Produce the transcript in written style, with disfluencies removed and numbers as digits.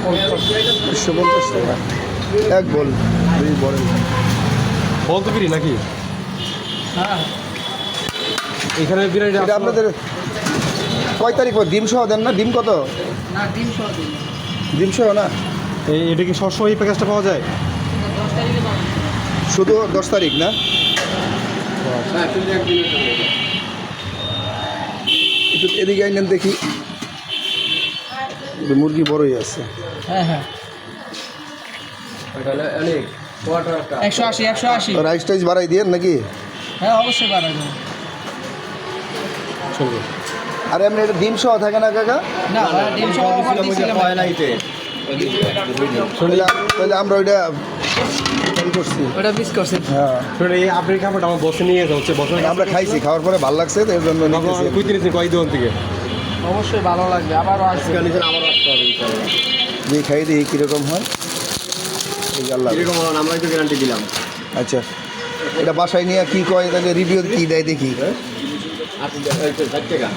150 টাকা এক বল, দুই বল। বল তো বিরিয়ানি নাকি? হ্যাঁ, এখানে বিরিয়ানি এটা আপনাদের কয় তারিখ ডিম সহ দেন না? ডিম কত? না ডিম সহ দিন। ডিম সহ না, এটা কি সবসময় এই প্যাকেজটা পাওয়া যায়? 10 তারিখে পাবেন। শুধু 10 তারিখ না? একটু এদিকে আইনেন দেখি, মুরগি বড়ই আছে। হ্যাঁ হ্যাঁ, 180 180। রাইস টাইস বাড়াই দিয়ে নাকি? হ্যাঁ অবশ্যই বাড়াবো। চলবে। আর এমনি এটা ডিম সহ থাকে না কাকা? না ডিম সহ অফার দিছিলাম। তাহলে আমরা ওইটা করছি। ওটা মিস করছেন। হ্যাঁ, শুনুন, এই আপনার খাবারটা আমার বসে নিয়ে যাচ্ছে। বসে আমরা খাইছি, খাওয়ার পরে ভালো লাগছে, এর জন্য নিতেছি। কই কিনেছেন কয় দোকান থেকে? অবশ্যই ভালো লাগবে, আবারও আসবে। দিয়ে খাই দিই কীরকম হয়। এই আল্লাহ, আমরা একটু গ্যারান্টি দিলাম। আচ্ছা, এটা বাসায় নিয়ে কি কয় তাহলে রিভিউ কি দেয় দেখি। 60 টাকা।